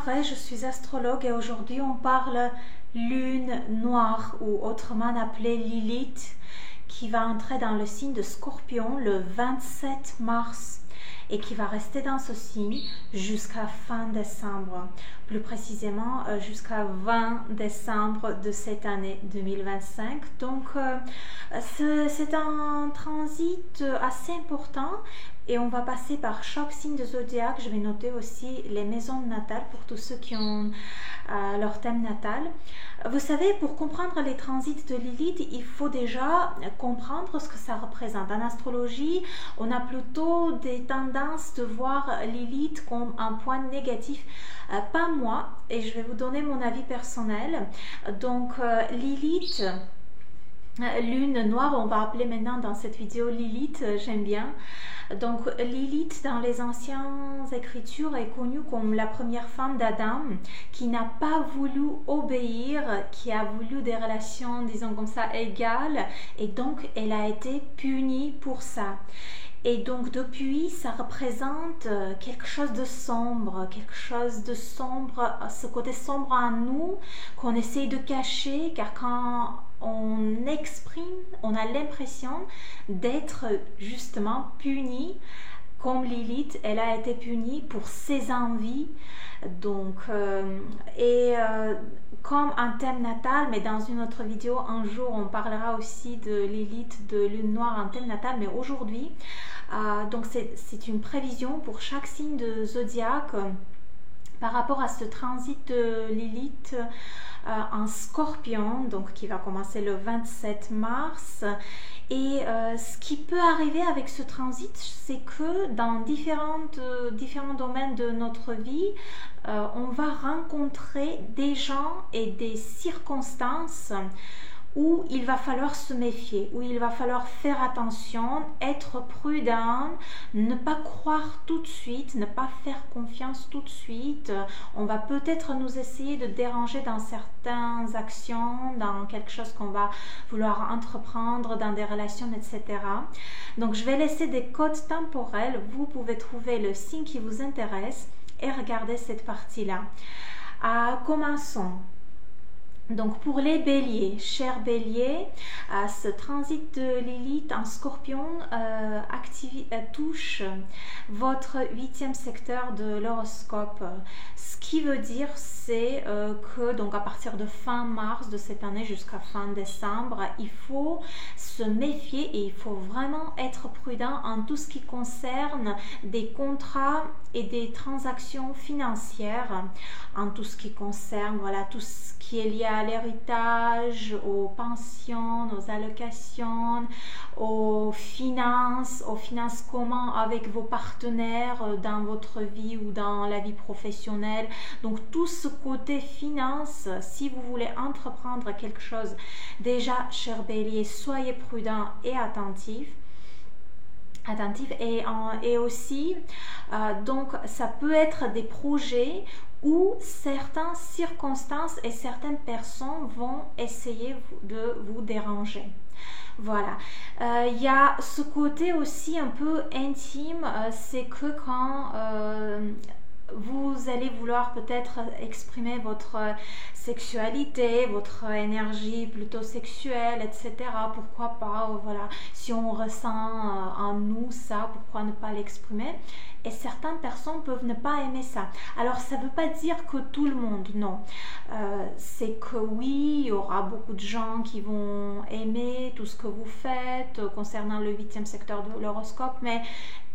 Marais, je suis astrologue et aujourd'hui on parle lune noire ou autrement appelée Lilith qui va entrer dans le signe de Scorpion le 27 mars et qui va rester dans ce signe jusqu'à fin décembre, plus précisément jusqu'à 20 décembre de cette année 2025. Donc c'est un transit assez important et on va passer par chaque signe de zodiaque. Je vais noter aussi les maisons natales pour tous ceux qui ont leur thème natal. Vous savez, pour comprendre les transits de Lilith, il faut déjà comprendre ce que ça représente. En astrologie, on a plutôt des tendances de voir Lilith comme un point négatif. Pas moi, et je vais vous donner mon avis personnel. Donc, Lilith, lune noire, on va appeler maintenant dans cette vidéo Lilith, j'aime bien. Donc Lilith dans les anciennes écritures est connue comme la première femme d'Adam qui n'a pas voulu obéir, qui a voulu des relations, disons comme ça, égales, et donc elle a été punie pour ça. Et donc depuis, ça représente quelque chose de sombre, ce côté sombre en nous qu'on essaye de cacher, car quand on exprime, on a l'impression d'être justement puni, comme Lilith, elle a été punie pour ses envies. Donc, comme un thème natal, mais dans une autre vidéo, un jour, on parlera aussi de Lilith, de lune noire en thème natal, mais aujourd'hui, donc c'est une prévision pour chaque signe de zodiaque par rapport à ce transit de Lilith en Scorpion, donc qui va commencer le 27 mars. Et ce qui peut arriver avec ce transit, c'est que dans différents domaines de notre vie, on va rencontrer des gens et des circonstances où il va falloir se méfier, où il va falloir faire attention, être prudent, ne pas croire tout de suite, ne pas faire confiance tout de suite. On va peut-être nous essayer de déranger dans certaines actions, dans quelque chose qu'on va vouloir entreprendre, dans des relations, etc. Donc je vais laisser des codes temporels. Vous pouvez trouver le signe qui vous intéresse et regarder cette partie-là. Commençons. Donc pour les béliers, chers béliers, ce transit de Lilith en Scorpion touche votre 8e secteur de l'horoscope. Ce qui veut dire c'est que donc à partir de fin mars de cette année jusqu'à fin décembre, il faut se méfier et il faut vraiment être prudent en tout ce qui concerne des contrats et des transactions financières, en tout ce qui concerne tout ce qui est lié à l'héritage, aux pensions, aux allocations, aux finances communes avec vos partenaires dans votre vie ou dans la vie professionnelle. Donc tout ce côté finance, si vous voulez entreprendre quelque chose, déjà, cher bélier, soyez prudent et attentif et aussi donc ça peut être des projets où certaines circonstances et certaines personnes vont essayer de vous déranger. Voilà, il y a ce côté aussi un peu intime, c'est que quand vous allez vouloir peut-être exprimer votre sexualité, votre énergie plutôt sexuelle, etc. Pourquoi pas, voilà, si on ressent en nous ça, pourquoi ne pas l'exprimer? Et certaines personnes peuvent ne pas aimer ça. Alors ça ne veut pas dire que tout le monde, non. C'est que oui, il y aura beaucoup de gens qui vont aimer tout ce que vous faites concernant le 8e secteur de l'horoscope, mais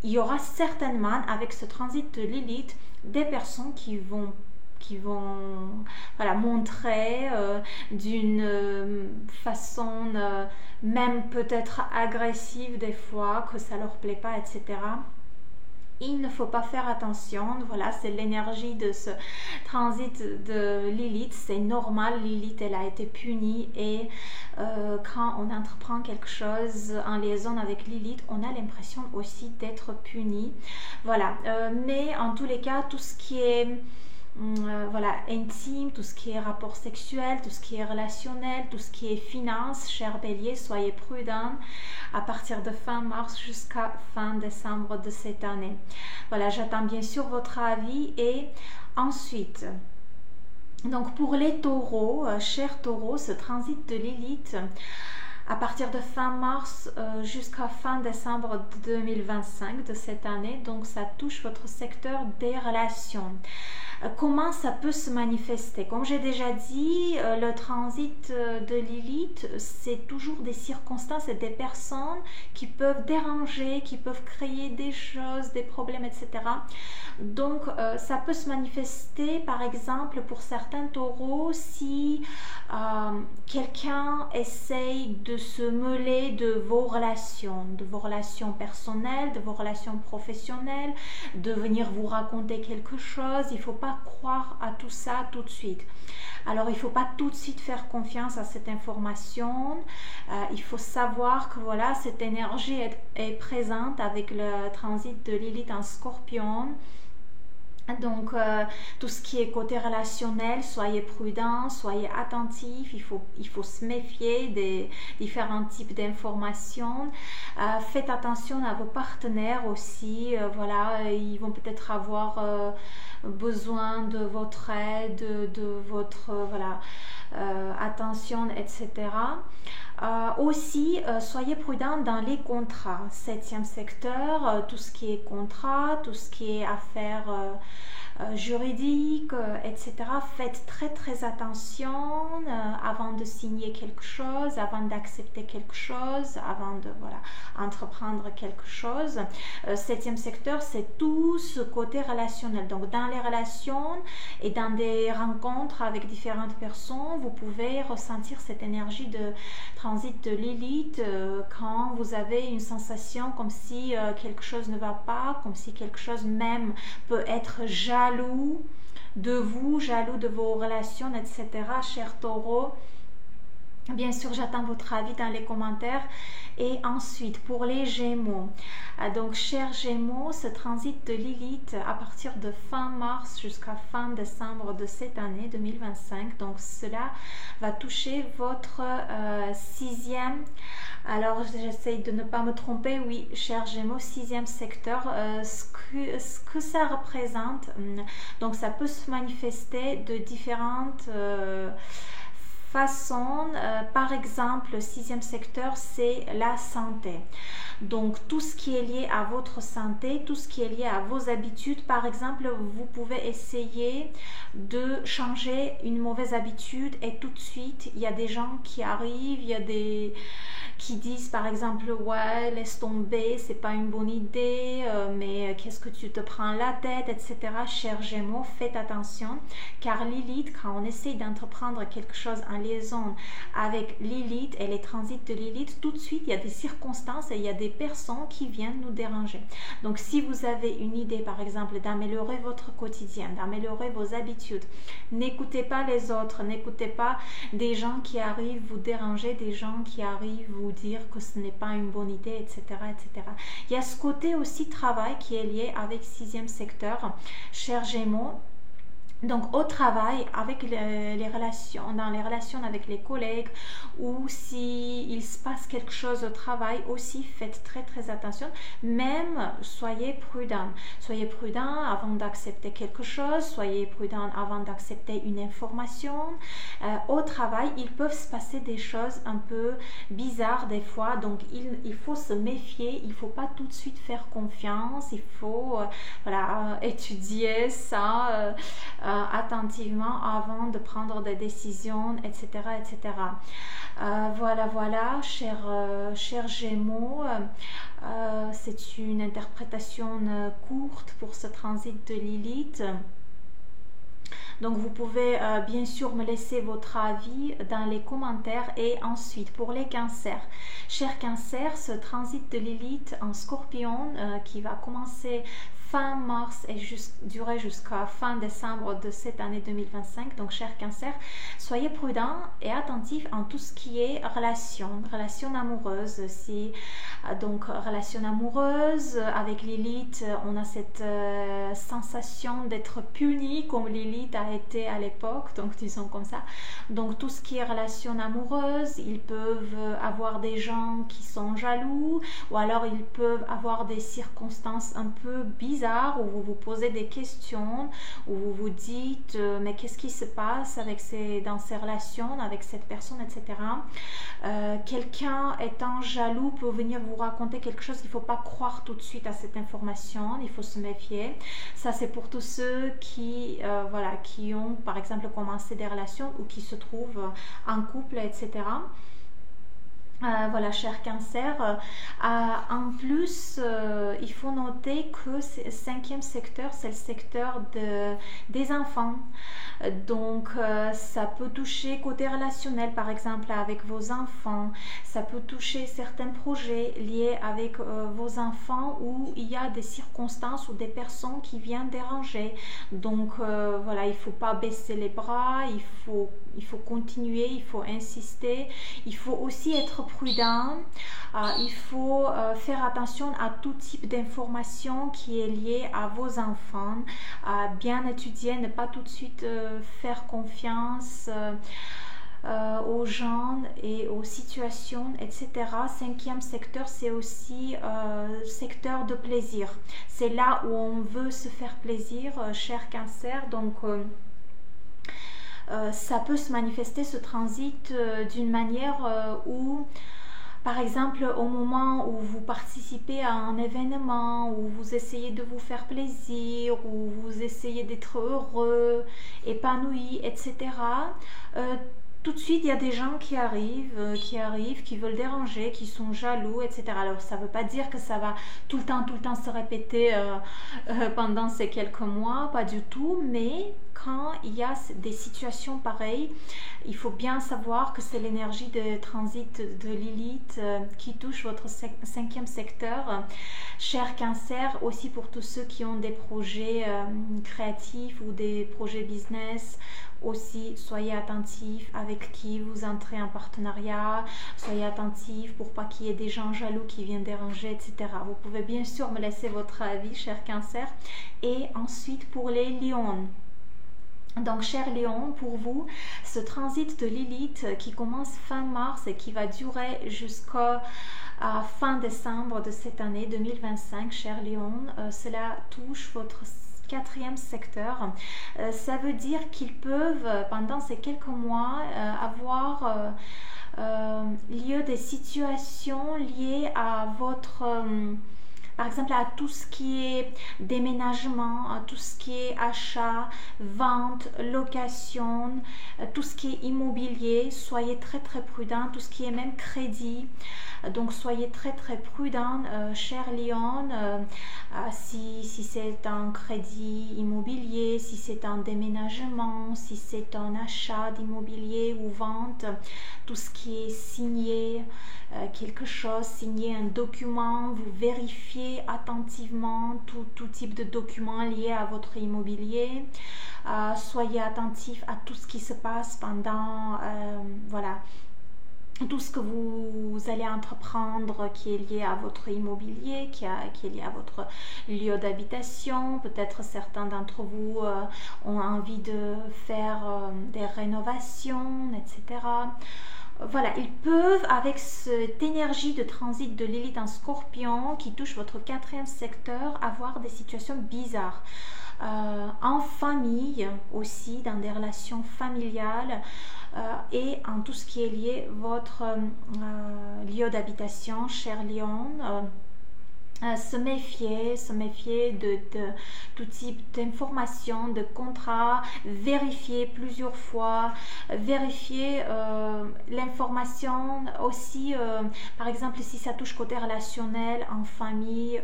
il y aura certainement avec ce transit de Lilith des personnes qui vont montrer d'une façon même peut-être agressive des fois que ça leur plaît pas, etc. Il ne faut pas faire attention, voilà, c'est l'énergie de ce transit de Lilith, c'est normal, Lilith elle a été punie et quand on entreprend quelque chose en liaison avec Lilith, on a l'impression aussi d'être puni, voilà, mais en tous les cas, tout ce qui est voilà, intime, tout ce qui est rapport sexuel, tout ce qui est relationnel, tout ce qui est finance. Cher Bélier, soyez prudent à partir de fin mars jusqu'à fin décembre de cette année. Voilà, j'attends bien sûr votre avis. Et ensuite, donc pour les taureaux, chers taureaux, ce transit de Lilith à partir de fin mars jusqu'à fin décembre 2025 de cette année, donc ça touche votre secteur des relations. Comment ça peut se manifester? Comme j'ai déjà dit, le transit de Lilith, c'est toujours des circonstances et des personnes qui peuvent déranger, qui peuvent créer des choses, des problèmes, etc. Donc, ça peut se manifester, par exemple, pour certains taureaux, si quelqu'un essaye de se mêler de vos relations personnelles, de vos relations professionnelles, de venir vous raconter quelque chose. Il ne faut pas croire à tout ça tout de suite. Alors, il ne faut pas tout de suite faire confiance à cette information. Il faut savoir que voilà, cette énergie est présente avec le transit de Lilith en Scorpion. Donc, tout ce qui est côté relationnel, soyez prudents, soyez attentifs, il faut se méfier des différents types d'informations. Faites attention à vos partenaires aussi, voilà, ils vont peut-être avoir besoin de votre aide, de votre attention, etc. Aussi, soyez prudents dans les contrats. 7e secteur, tout ce qui est contrat, tout ce qui est affaires juridiques, etc. Faites très attention avant de signer quelque chose, avant d'accepter quelque chose, avant de entreprendre quelque chose. 7e secteur, c'est tout ce côté relationnel. Donc, dans les relations et dans des rencontres avec différentes personnes, vous pouvez ressentir cette énergie de transit de Lilith quand vous avez une sensation comme si quelque chose ne va pas, comme si quelque chose même peut être jaloux de vous, jaloux de vos relations, etc. Chers taureaux, bien sûr, j'attends votre avis dans les commentaires. Et ensuite, pour les Gémeaux, donc chers Gémeaux, ce transit de Lilith à partir de fin mars jusqu'à fin décembre de cette année 2025, donc cela va toucher votre 6e. Alors, j'essaye de ne pas me tromper. Oui, chers Gémeaux, 6e secteur. Ce que ça représente, donc ça peut se manifester de différentes façon. Par exemple, le 6e secteur, c'est la santé. Donc, tout ce qui est lié à votre santé, tout ce qui est lié à vos habitudes. Par exemple, vous pouvez essayer de changer une mauvaise habitude et tout de suite, il y a des gens qui arrivent, il y a des qui disent par exemple ouais, laisse tomber, c'est pas une bonne idée, mais qu'est-ce que tu te prends la tête, etc. Chers Gémeaux, faites attention, car Lilith, quand on essaye d'entreprendre quelque chose en liaison avec Lilith et les transits de Lilith, tout de suite il y a des circonstances et il y a des personnes qui viennent nous déranger. Donc si vous avez une idée par exemple d'améliorer votre quotidien, d'améliorer vos habitudes, n'écoutez pas les autres, n'écoutez pas des gens qui arrivent vous déranger, des gens qui arrivent vous dire que ce n'est pas une bonne idée, etc., etc. Il y a ce côté aussi travail qui est lié avec 6e secteur, chers Gémeaux. Donc au travail, avec les relations, dans les relations avec les collègues, ou s'il se passe quelque chose au travail, aussi faites très attention. Même soyez prudents. Soyez prudents avant d'accepter quelque chose, soyez prudents avant d'accepter une information. Au travail, il peut se passer des choses un peu bizarres des fois, donc il faut se méfier, il ne faut pas tout de suite faire confiance, il faut étudier ça attentivement avant de prendre des décisions, etc. etc. Voilà, chers Gémeaux, c'est une interprétation courte pour ce transit de Lilith. Donc vous pouvez bien sûr me laisser votre avis dans les commentaires. Et ensuite pour les cancers, chers cancers, ce transit de Lilith en Scorpion qui va commencer fin mars et durer jusqu'à fin décembre de cette année 2025. Donc, cher Cancer, soyez prudent et attentif en tout ce qui est relation amoureuse. Si donc relation amoureuse avec Lilith, on a cette sensation d'être puni comme Lilith a été à l'époque, donc disons comme ça. Donc tout ce qui est relation amoureuse, ils peuvent avoir des gens qui sont jaloux, ou alors ils peuvent avoir des circonstances un peu bizarres où vous vous posez des questions, où vous vous dites mais qu'est-ce qui se passe dans ces relations avec cette personne, etc. Quelqu'un étant jaloux peut venir vous raconter quelque chose, il ne faut pas croire tout de suite à cette information, il faut se méfier. Ça, c'est pour tous ceux qui ont par exemple commencé des relations ou qui se trouvent en couple, etc. Voilà, cher Cancer. En plus, il faut noter que le 5e secteur, c'est le secteur des enfants. Donc, ça peut toucher côté relationnel, par exemple, avec vos enfants. Ça peut toucher certains projets liés avec vos enfants où il y a des circonstances ou des personnes qui viennent déranger. Donc, voilà, il ne faut pas baisser les bras, il faut continuer, il faut insister. Il faut aussi être prudent. Il faut faire attention à tout type d'information qui est liée à vos enfants. Bien étudier, ne pas tout de suite faire confiance aux gens et aux situations, etc. 5e secteur, c'est aussi secteur de plaisir. C'est là où on veut se faire plaisir, cher Cancer. Donc, ça peut se manifester, ce transit, d'une manière où, par exemple, au moment où vous participez à un événement, où vous essayez de vous faire plaisir, où vous essayez d'être heureux, épanoui, etc., tout de suite, il y a des gens qui arrivent, qui veulent déranger, qui sont jaloux, etc. Alors, ça ne veut pas dire que ça va tout le temps se répéter pendant ces quelques mois, pas du tout, mais quand il y a des situations pareilles, il faut bien savoir que c'est l'énergie de transit de Lilith qui touche votre 5e secteur. Cher Cancer, aussi pour tous ceux qui ont des projets créatifs ou des projets business, aussi soyez attentifs avec qui vous entrez en partenariat, soyez attentifs pour pas qu'il y ait des gens jaloux qui viennent déranger, etc. Vous pouvez bien sûr me laisser votre avis, cher Cancer. Et ensuite pour les lions. Donc, cher Lion, pour vous, ce transit de Lilith qui commence fin mars et qui va durer jusqu'à fin décembre de cette année 2025, cher Lion, cela touche votre 4e secteur. Ça veut dire qu'ils peuvent, pendant ces quelques mois, avoir lieu des situations liées à votre... par exemple, à tout ce qui est déménagement, à tout ce qui est achat, vente, location, tout ce qui est immobilier, soyez très prudents, tout ce qui est même crédit. Donc, soyez très prudents, cher Lion, si c'est un crédit immobilier, si c'est un déménagement, si c'est un achat d'immobilier ou vente, tout ce qui est signé, quelque chose, signer un document, vous vérifiez attentivement tout type de document lié à votre immobilier. Soyez attentif à tout ce qui se passe pendant, voilà, tout ce que vous allez entreprendre qui est lié à votre immobilier, qui est lié à votre lieu d'habitation. Peut-être certains d'entre vous ont envie de faire des rénovations, etc. Voilà, ils peuvent, avec cette énergie de transit de Lilith en Scorpion qui touche votre 4e secteur, avoir des situations bizarres. En famille aussi, dans des relations familiales et en tout ce qui est lié à votre lieu d'habitation, cher Lion. Se méfier de tout type d'informations, de contrats, vérifier plusieurs fois, vérifier l'information aussi, par exemple si ça touche côté relationnel, en famille,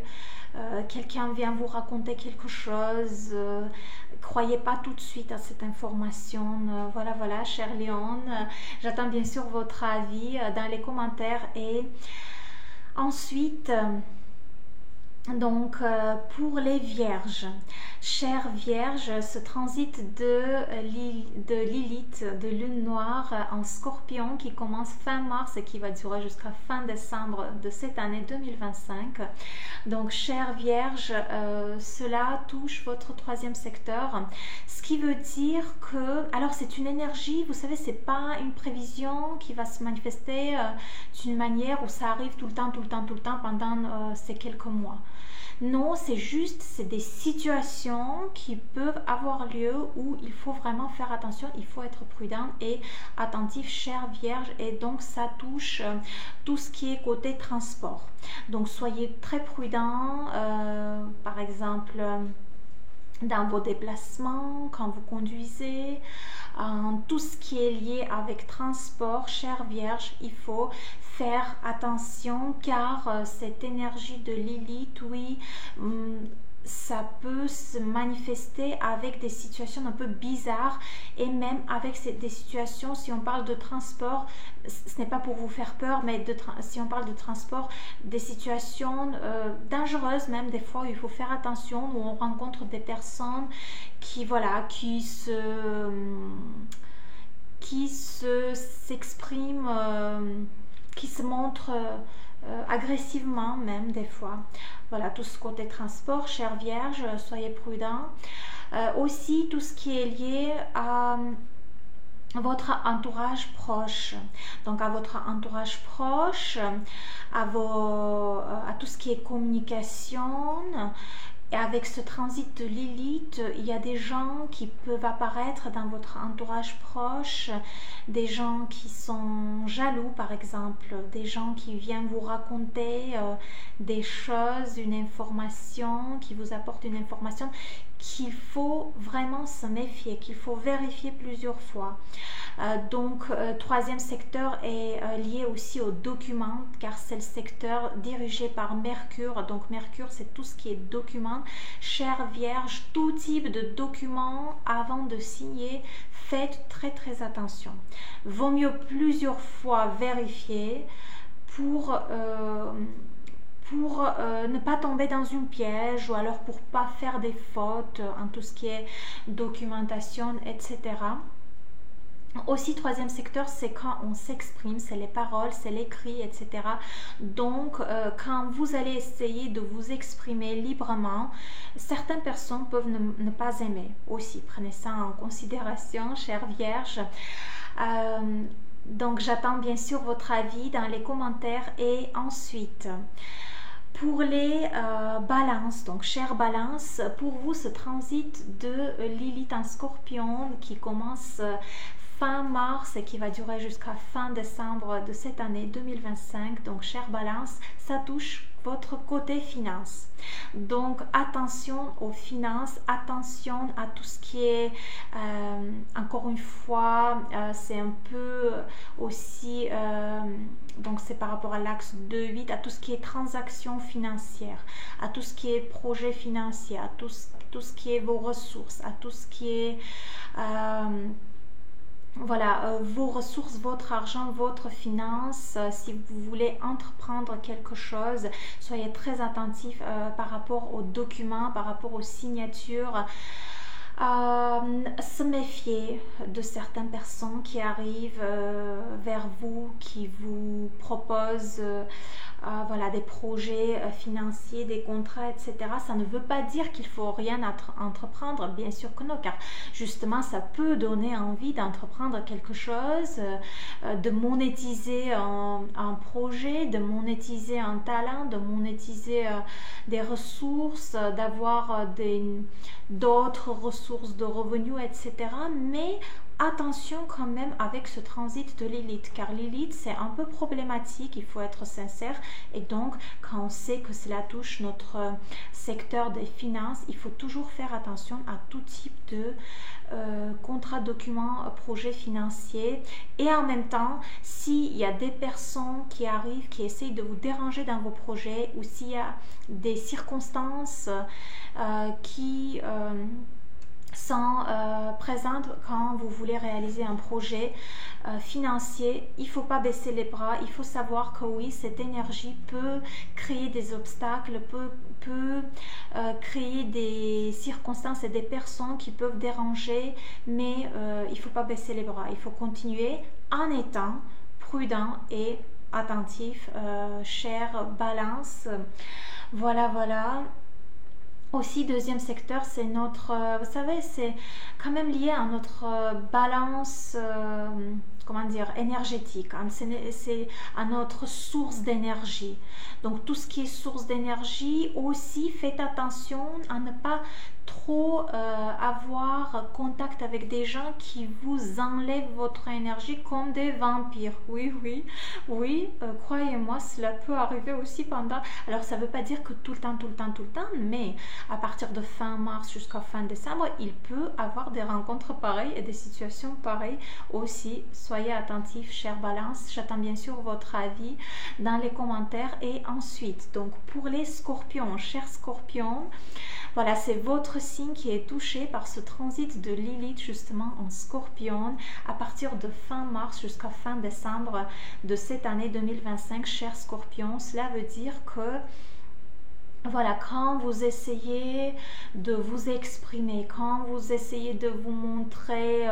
quelqu'un vient vous raconter quelque chose, croyez pas tout de suite à cette information. Voilà, cher Lion, j'attends bien sûr votre avis dans les commentaires. Et ensuite, Donc, pour les vierges, chères vierges, ce transit de Lilith, de lune noire en scorpion qui commence fin mars et qui va durer jusqu'à fin décembre de cette année 2025. Donc, chères vierges, cela touche votre troisième secteur, ce qui veut dire que, alors c'est une énergie, vous savez, c'est pas une prévision qui va se manifester d'une manière où ça arrive tout le temps pendant ces quelques mois. Non, c'est juste, c'est des situations qui peuvent avoir lieu où il faut vraiment faire attention, il faut être prudent et attentif, chère Vierge, et donc ça touche tout ce qui est côté transport. Donc soyez très prudent, par exemple dans vos déplacements, quand vous conduisez, tout ce qui est lié avec transport, chère Vierge, il faut faire attention car cette énergie de Lilith, oui, ça peut se manifester avec des situations un peu bizarres et même avec des situations, si on parle de transport, ce n'est pas pour vous faire peur, mais si on parle de transport, des situations dangereuses même des fois où il faut faire attention, où on rencontre des personnes qui, voilà, qui s'expriment, qui se montrent agressivement même des fois. Voilà, tout ce côté transport, chère Vierge, soyez prudents. Aussi, tout ce qui est lié à votre entourage proche, donc à votre entourage proche, à tout ce qui est communication. Et avec ce transit de Lilith, il y a des gens qui peuvent apparaître dans votre entourage proche, des gens qui sont jaloux par exemple, des gens qui viennent vous raconter des choses, une information, qui vous apportent une information qu'il faut vraiment se méfier, qu'il faut vérifier plusieurs fois. Donc, troisième secteur est lié aussi aux documents, car c'est le secteur dirigé par Mercure. Donc, Mercure, c'est tout ce qui est document. Chère Vierge, tout type de documents, avant de signer, faites très très attention. Vaut mieux plusieurs fois vérifier pour ne pas tomber dans une piège ou alors pour pas faire des fautes en tout ce qui est documentation, etc. Aussi, troisième secteur, c'est quand on s'exprime, c'est les paroles, c'est l'écrit, etc. Donc, quand vous allez essayer de vous exprimer librement, certaines personnes peuvent ne pas aimer aussi. Prenez ça en considération, chère Vierge. Donc, j'attends bien sûr votre avis dans les commentaires. Et ensuite, pour les balances, donc chère balance, pour vous ce transit de Lilith en scorpion qui commence fin mars et qui va durer jusqu'à fin décembre de cette année 2025, donc chère balance, ça touche votre côté finance. Donc attention aux finances, attention à tout ce qui est, encore une fois, c'est un peu aussi, donc c'est par rapport à l'axe 2-8, à tout ce qui est transactions financières, à tout ce qui est projet financier, à tout ce qui est vos ressources, à tout ce qui est voilà, vos ressources, votre argent, votre finance. Si vous voulez entreprendre quelque chose, soyez très attentif par rapport aux documents, par rapport aux signatures. Se méfier de certaines personnes qui arrivent vers vous, qui vous proposent voilà, des projets financiers, des contrats, etc. Ça ne veut pas dire qu'il faut rien entreprendre, bien sûr que non, car justement ça peut donner envie d'entreprendre quelque chose, de monétiser un projet, de monétiser un talent, de monétiser des ressources, d'avoir d'autres ressources de revenus, etc. Mais attention quand même avec ce transit de Lilith, car Lilith c'est un peu problématique, il faut être sincère, et donc quand on sait que cela touche notre secteur des finances, il faut toujours faire attention à tout type de contrat, document, projet financier. Et en même temps, s'il y a des personnes qui arrivent, qui essayent de vous déranger dans vos projets, ou s'il y a des circonstances qui sont présentes quand vous voulez réaliser un projet financier. Il ne faut pas baisser les bras, il faut savoir que oui, cette énergie peut créer des obstacles, peut créer des circonstances et des personnes qui peuvent déranger, mais il ne faut pas baisser les bras, il faut continuer en étant prudent et attentif, chère Balance. Voilà, voilà. Aussi, deuxième secteur, c'est notre, vous savez, c'est quand même lié à notre balance, comment dire, énergétique, hein. C'est à notre source d'énergie. Donc, tout ce qui est source d'énergie, aussi, faites attention à ne pas trop avoir contact avec des gens qui vous enlèvent votre énergie comme des vampires. Oui, oui, oui, croyez-moi, cela peut arriver aussi pendant... Alors, ça ne veut pas dire que tout le temps, mais à partir de fin mars jusqu'à fin décembre, il peut avoir des rencontres pareilles et des situations pareilles aussi. Soyez attentifs, chère Balance. J'attends bien sûr votre avis dans les commentaires. Et ensuite, donc pour les scorpions, chers scorpions, voilà, c'est votre signe qui est touché par ce transit de Lilith justement en scorpion à partir de fin mars jusqu'à fin décembre de cette année 2025, chers scorpions. Cela veut dire que voilà, quand vous essayez de vous exprimer, quand vous essayez de vous montrer,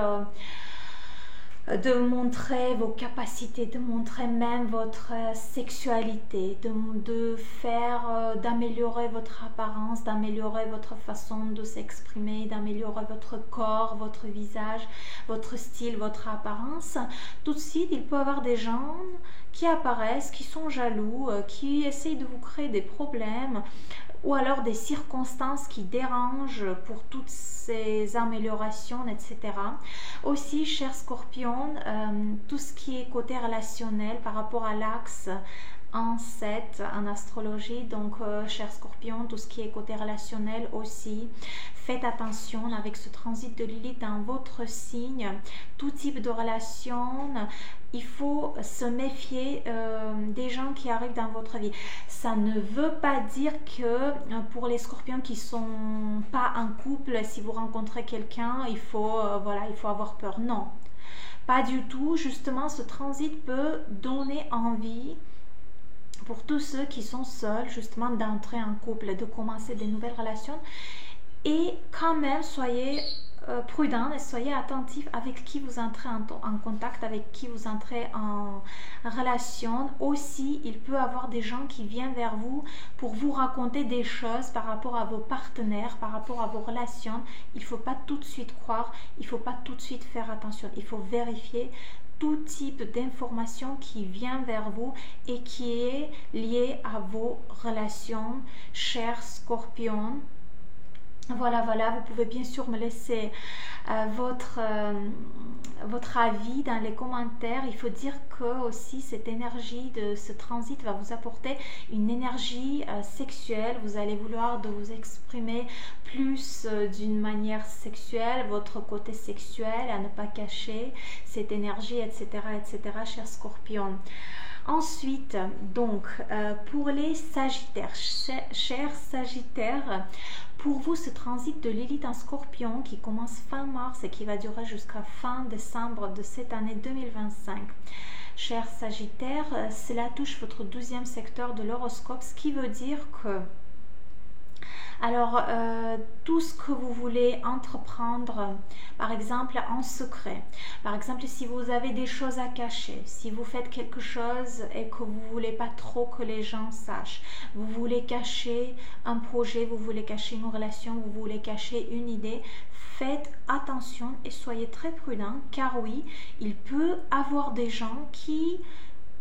vos capacités, de montrer même votre sexualité, de faire, d'améliorer votre apparence, d'améliorer votre façon de s'exprimer, d'améliorer votre corps, votre visage, votre style, votre apparence. Tout de suite, il peut y avoir des gens qui apparaissent, qui sont jaloux, qui essayent de vous créer des problèmes ou alors des circonstances qui dérangent pour toutes ces améliorations, etc. Aussi, chers scorpions, tout ce qui est côté relationnel par rapport à l'axe en 7 en astrologie, donc chers scorpions, tout ce qui est côté relationnel aussi, faites attention avec ce transit de Lilith dans votre signe, tout type de relation, il faut se méfier des gens qui arrivent dans votre vie. Ça ne veut pas dire que pour les scorpions qui sont pas en couple, si vous rencontrez quelqu'un, il faut avoir peur. Non, pas du tout. Justement, ce transit peut donner envie pour tous ceux qui sont seuls, justement, d'entrer en couple, de commencer des nouvelles relations. Et quand même, soyez prudents et soyez attentifs avec qui vous entrez en contact, avec qui vous entrez en relation. Aussi, il peut y avoir des gens qui viennent vers vous pour vous raconter des choses par rapport à vos partenaires, par rapport à vos relations. Il ne faut pas tout de suite croire, il ne faut pas tout de suite faire attention. Il faut vérifier tout type d'information qui vient vers vous et qui est lié à vos relations, chers scorpions. Voilà, vous pouvez bien sûr me laisser votre avis dans les commentaires. Il faut dire que aussi cette énergie de ce transit va vous apporter une énergie sexuelle. Vous allez vouloir de vous exprimer plus d'une manière sexuelle, votre côté sexuel, à ne pas cacher cette énergie, etc., chers scorpions. Ensuite, donc, pour les Sagittaires, chers Sagittaires, pour vous, ce transit de Lilith en Scorpion qui commence fin mars et qui va durer jusqu'à fin décembre de cette année 2025. Chers Sagittaires, cela touche votre 12e secteur de l'horoscope, ce qui veut dire que alors, tout ce que vous voulez entreprendre, par exemple en secret, par exemple si vous avez des choses à cacher, si vous faites quelque chose et que vous ne voulez pas trop que les gens sachent, vous voulez cacher un projet, vous voulez cacher une relation, vous voulez cacher une idée, faites attention et soyez très prudents, car oui, il peut y avoir des gens qui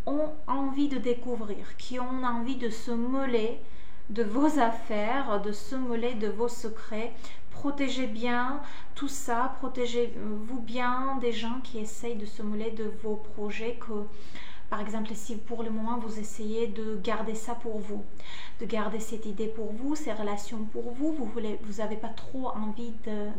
ont envie de découvrir, qui ont envie de se mêler de vos affaires, de se mêler de vos secrets. Protégez bien tout ça, protégez-vous bien des gens qui essayent de se mêler de vos projets, que par exemple si pour le moment vous essayez de garder ça pour vous, de garder cette idée pour vous, ces relations pour vous, vous n'avez pas trop envie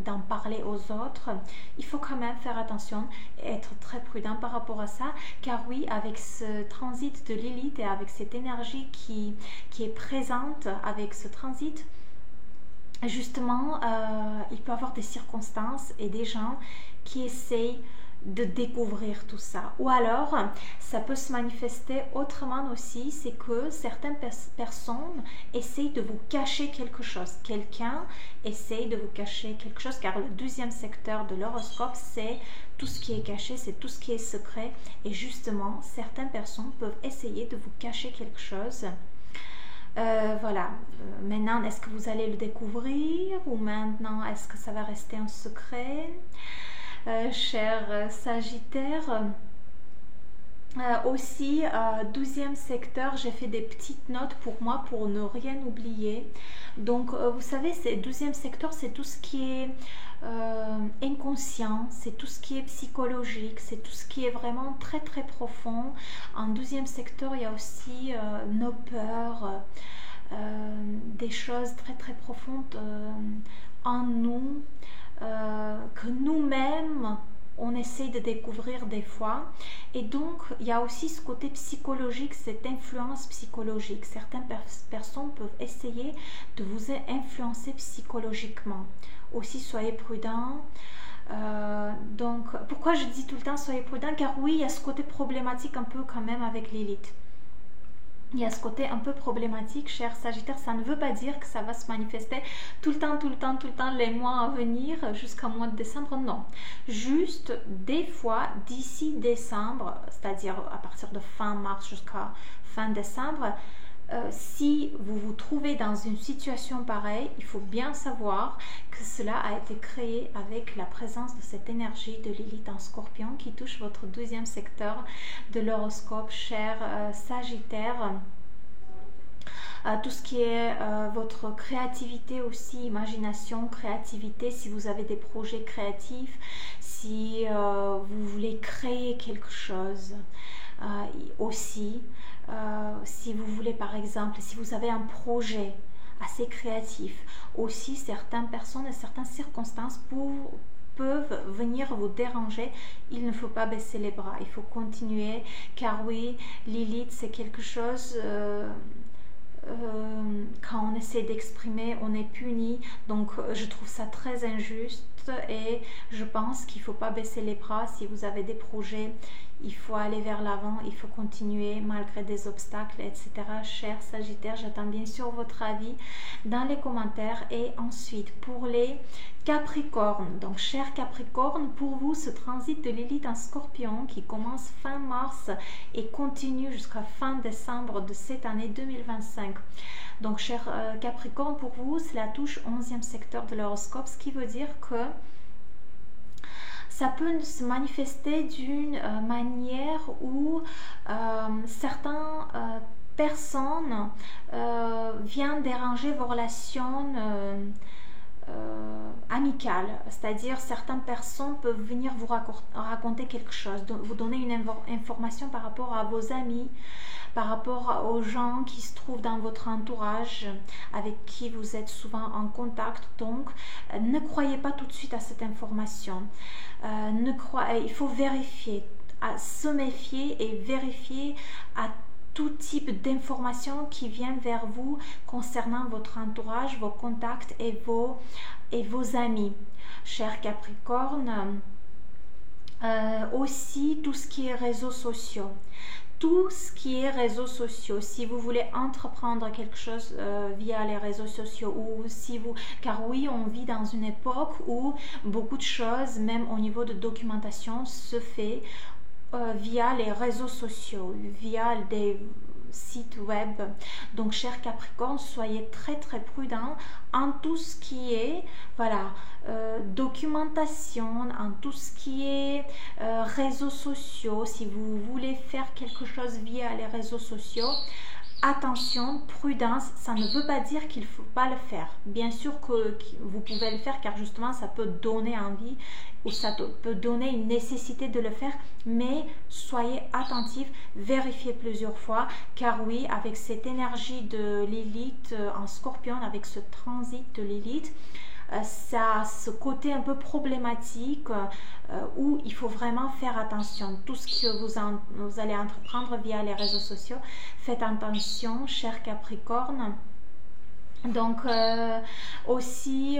d'en parler aux autres, il faut quand même faire attention et être très prudent par rapport à ça, car oui, avec ce transit de Lilith et avec cette énergie qui est présente avec ce transit, justement, il peut y avoir des circonstances et des gens qui essayent de découvrir tout ça. Ou alors, ça peut se manifester autrement aussi, c'est que certaines personnes essayent de vous cacher quelque chose. Quelqu'un essaye de vous cacher quelque chose, car le 12e secteur de l'horoscope, c'est tout ce qui est caché, c'est tout ce qui est secret. Et justement, certaines personnes peuvent essayer de vous cacher quelque chose. Voilà, maintenant, est-ce que vous allez le découvrir ou maintenant, est-ce que ça va rester un secret? Cher Sagittaire, aussi 12e secteur, j'ai fait des petites notes pour moi pour ne rien oublier. Donc vous savez, c'est 12e secteur, c'est tout ce qui est inconscient, c'est tout ce qui est psychologique, c'est tout ce qui est vraiment très très profond. En 12e secteur, il y a aussi nos peurs, des choses très très profondes en nous, que nous-mêmes on essaye de découvrir des fois. Et donc il y a aussi ce côté psychologique, cette influence psychologique. Certaines personnes peuvent essayer de vous influencer psychologiquement. Aussi, soyez prudents. Donc pourquoi je dis tout le temps soyez prudents? Car oui, il y a ce côté problématique un peu quand même avec Lilith. Il y a ce côté un peu problématique, cher Sagittaire. Ça ne veut pas dire que ça va se manifester tout le temps, les mois à venir jusqu'au mois de décembre. Non. Juste des fois, d'ici décembre, c'est-à-dire à partir de fin mars jusqu'à fin décembre, si vous vous trouvez dans une situation pareille, il faut bien savoir que cela a été créé avec la présence de cette énergie de Lilith en Scorpion qui touche votre 12e secteur de l'horoscope, cher Sagittaire. Tout ce qui est votre créativité aussi, imagination, créativité, si vous avez des projets créatifs, si vous voulez créer quelque chose aussi. Si vous voulez par exemple, si vous avez un projet assez créatif, aussi certaines personnes et certaines circonstances peuvent venir vous déranger. Il ne faut pas baisser les bras, il faut continuer, car oui, Lilith c'est quelque chose... quand on essaie d'exprimer, on est puni. Donc je trouve ça très injuste et je pense qu'il ne faut pas baisser les bras. Si vous avez des projets, il faut aller vers l'avant, il faut continuer malgré des obstacles, etc. Cher Sagittaire, j'attends bien sûr votre avis dans les commentaires. Et ensuite, pour les Capricornes, donc cher Capricorne, pour vous, ce transit de Lilith en Scorpion qui commence fin mars et continue jusqu'à fin décembre de cette année 2025. Donc cher Capricorne, pour vous, cela touche 11e secteur de l'horoscope, ce qui veut dire que ça peut se manifester d'une manière où certaines personnes viennent déranger vos relations amicales. C'est-à-dire certaines personnes peuvent venir vous raconter quelque chose, vous donner une information par rapport à vos amis, par rapport aux gens qui se trouvent dans votre entourage, avec qui vous êtes souvent en contact. Donc, ne croyez pas tout de suite à cette information. Il faut vérifier, se méfier et vérifier à tout type d'informations qui viennent vers vous concernant votre entourage, vos contacts et vos amis. Cher Capricorne, aussi tout ce qui est réseaux sociaux. Tout ce qui est réseaux sociaux, si vous voulez entreprendre quelque chose via les réseaux sociaux, ou si vous, car oui, on vit dans une époque où beaucoup de choses, même au niveau de documentation, se fait via les réseaux sociaux, via des sites web. Donc cher Capricorne, soyez très très prudent en tout ce qui est documentation, en tout ce qui est réseaux sociaux. Si vous voulez faire quelque chose via les réseaux sociaux, attention, prudence, ça ne veut pas dire qu'il ne faut pas le faire. Bien sûr que vous pouvez le faire, car justement ça peut donner envie ou ça peut donner une nécessité de le faire, mais soyez attentifs, vérifiez plusieurs fois, car oui, avec cette énergie de Lilith en Scorpion, avec ce transit de Lilith, ça a ce côté un peu problématique où il faut vraiment faire attention. Tout ce que vous allez entreprendre via les réseaux sociaux, faites attention, cher Capricorne. Donc aussi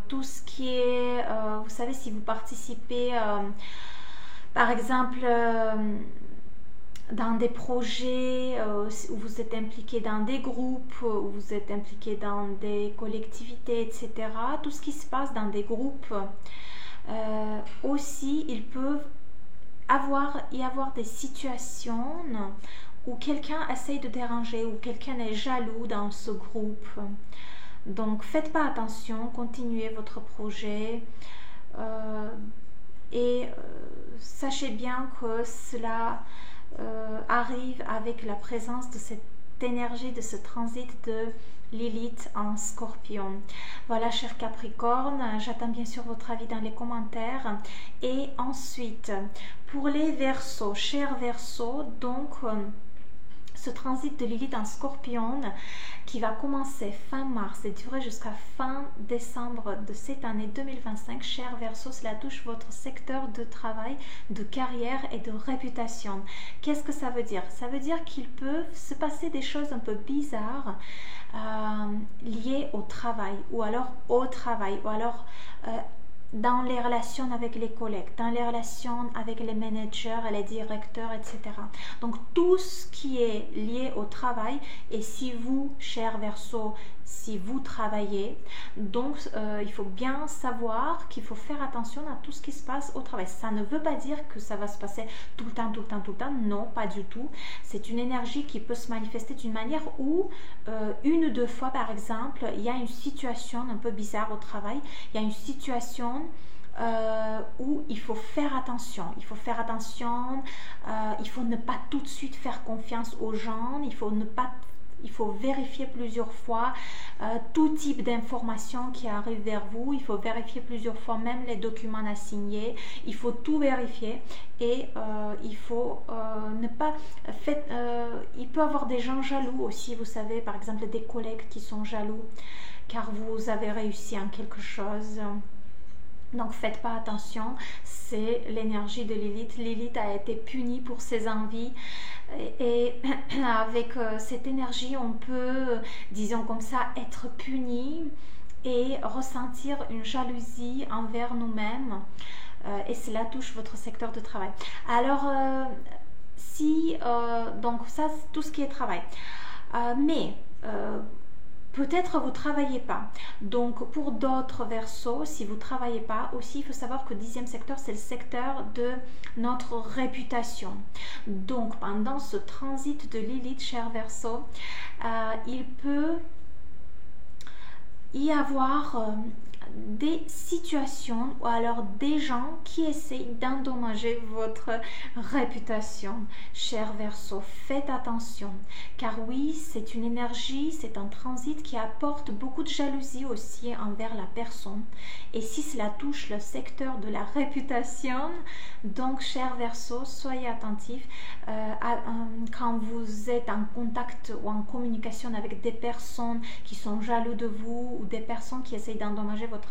tout ce qui est, vous savez, si vous participez par exemple dans des projets où vous êtes impliqué dans des groupes, où vous êtes impliqué dans des collectivités, etc. Tout ce qui se passe dans des groupes, aussi, ils peuvent y avoir des situations où quelqu'un essaye de déranger, où quelqu'un est jaloux dans ce groupe. Donc faites pas attention, continuez votre projet et sachez bien que cela arrive avec la présence de cette énergie, de ce transit de Lilith en Scorpion. Voilà, cher Capricorne, j'attends bien sûr votre avis dans les commentaires. Et ensuite, pour les Verseaux, chers Verseaux, donc ce transit de Lilith en Scorpion qui va commencer fin mars et durer jusqu'à fin décembre de cette année 2025, cher Verseau, cela touche votre secteur de travail, de carrière et de réputation. Qu'est-ce que ça veut dire? Ça veut dire qu'il peut se passer des choses un peu bizarres liées au travail, ou alors dans les relations avec les collègues, dans les relations avec les managers et les directeurs, etc. Donc tout ce qui est lié au travail, et si vous, cher Verseau, si vous travaillez, donc il faut bien savoir qu'il faut faire attention à tout ce qui se passe au travail. Ça ne veut pas dire que ça va se passer tout le temps, non, pas du tout. C'est une énergie qui peut se manifester d'une manière où une ou deux fois, par exemple, il y a une situation un peu bizarre au travail, il y a une situation où il faut faire attention. Il faut ne pas tout de suite faire confiance aux gens, il faut vérifier plusieurs fois tout type d'informations qui arrivent vers vous. Il faut vérifier plusieurs fois même les documents à signer. Il faut tout vérifier et il faut ne pas... il peut y avoir des gens jaloux aussi, vous savez, par exemple des collègues qui sont jaloux car vous avez réussi en quelque chose. Donc faites pas attention, c'est l'énergie de Lilith. Lilith a été punie pour ses envies et avec cette énergie on peut, disons comme ça, être puni et ressentir une jalousie envers nous-mêmes et cela touche votre secteur de travail. Alors donc ça c'est tout ce qui est travail, mais peut-être vous ne travaillez pas. Donc pour d'autres Verseaux, si vous ne travaillez pas, aussi il faut savoir que le 10e secteur, c'est le secteur de notre réputation. Donc pendant ce transit de Lilith, cher Verseau, il peut y avoir des situations ou alors des gens qui essayent d'endommager votre réputation. Cher Verseau, faites attention car oui, c'est une énergie, c'est un transit qui apporte beaucoup de jalousie aussi envers la personne et si cela touche le secteur de la réputation, donc cher Verseau, soyez attentifs quand vous êtes en contact ou en communication avec des personnes qui sont jaloux de vous ou des personnes qui essayent d'endommager votre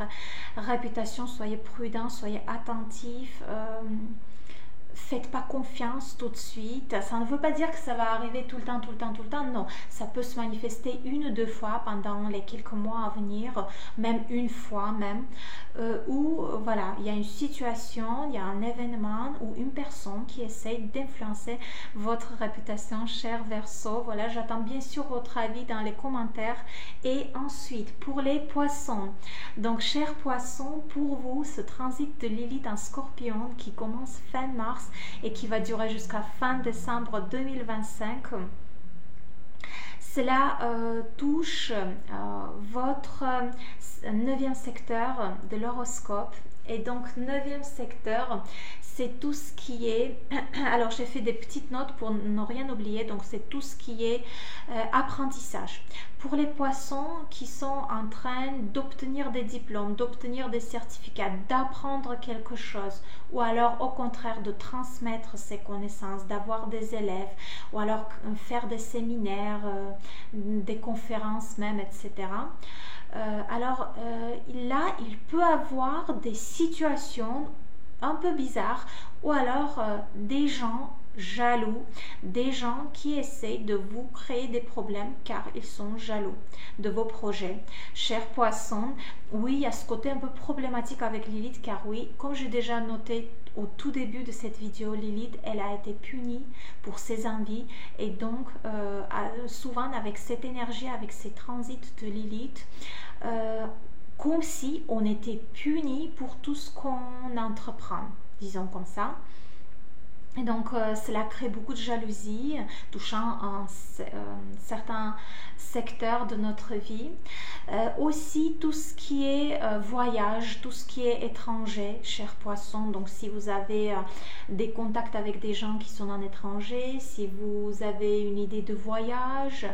réputation, soyez prudents, soyez attentifs, faites pas confiance tout de suite. Ça ne veut pas dire que ça va arriver tout le temps, non, ça peut se manifester une ou deux fois pendant les quelques mois à venir, même une fois même, où voilà, il y a une situation, il y a un événement ou une personne qui essaye d'influencer votre réputation, cher Verseau. Voilà, j'attends bien sûr votre avis dans les commentaires. Et ensuite, pour les poissons, donc chers poissons, pour vous, ce transit de Lilith en Scorpion qui commence fin mars et qui va durer jusqu'à fin décembre 2025, cela touche votre 9e secteur de l'horoscope. Et donc 9e secteur, c'est tout ce qui est, alors j'ai fait des petites notes pour ne rien oublier, donc c'est tout ce qui est apprentissage. Pour les poissons qui sont en train d'obtenir des diplômes, d'obtenir des certificats, d'apprendre quelque chose, ou alors au contraire de transmettre ses connaissances, d'avoir des élèves, ou alors faire des séminaires, des conférences même, etc. Alors là, il peut avoir des situations un peu bizarres ou alors des gens jaloux, des gens qui essayent de vous créer des problèmes car ils sont jaloux de vos projets. Cher poisson, oui, il y a ce côté un peu problématique avec Lilith car oui, comme j'ai déjà noté au tout début de cette vidéo, Lilith, elle a été punie pour ses envies et donc souvent avec cette énergie, avec ces transits de Lilith, comme si on était puni pour tout ce qu'on entreprend, disons comme ça. Et donc, cela crée beaucoup de jalousie, touchant un certain secteur de notre vie. Aussi, tout ce qui est voyage, tout ce qui est étranger, cher poisson. Donc, si vous avez des contacts avec des gens qui sont en étranger, si vous avez une idée de voyage,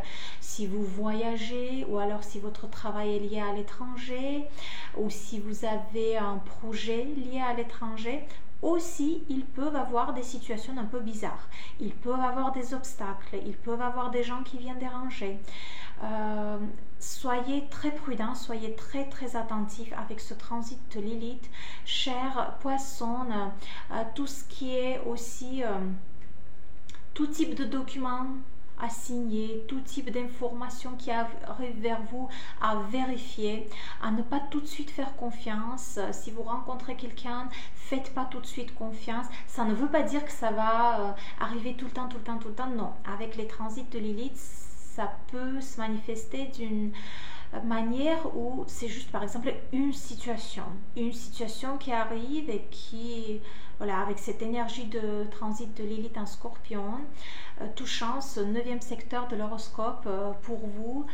si vous voyagez, ou alors si votre travail est lié à l'étranger, ou si vous avez un projet lié à l'étranger, aussi, ils peuvent avoir des situations un peu bizarres. Ils peuvent avoir des obstacles, ils peuvent avoir des gens qui viennent déranger. Soyez très prudents, soyez très très attentifs avec ce transit de Lilith. Cher poisson, tout ce qui est aussi tout type de documents à signer, tout type d'informations qui arrivent vers vous à vérifier, à ne pas tout de suite faire confiance. Si vous rencontrez quelqu'un, faites pas tout de suite confiance. Ça ne veut pas dire que ça va arriver tout le temps, tout le temps, tout le temps. Non, avec les transits de Lilith, ça peut se manifester d'une manière où c'est juste par exemple une situation qui arrive et qui, voilà, avec cette énergie de transit de Lilith en Scorpion, touchant ce 9e secteur de l'horoscope pour vous,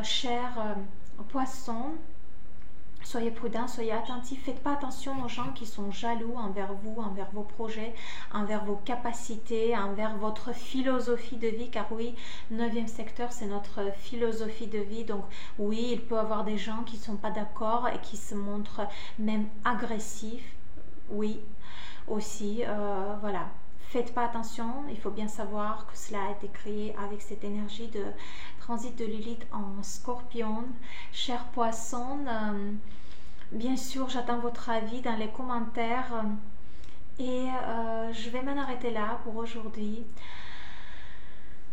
chers poissons. Soyez prudents, soyez attentifs, faites pas attention aux gens qui sont jaloux envers vous, envers vos projets, envers vos capacités, envers votre philosophie de vie, car oui, 9e secteur, c'est notre philosophie de vie, donc oui, il peut y avoir des gens qui ne sont pas d'accord et qui se montrent même agressifs, oui, aussi, voilà. Faites pas attention, il faut bien savoir que cela a été créé avec cette énergie de transit de Lilith en Scorpion. Chers poissons, bien sûr, j'attends votre avis dans les commentaires et je vais m'en arrêter là pour aujourd'hui.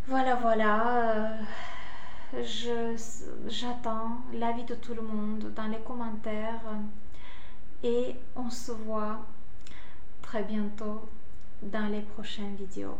Voilà, voilà. J'attends l'avis de tout le monde dans les commentaires et on se voit très bientôt dans les prochaines vidéos.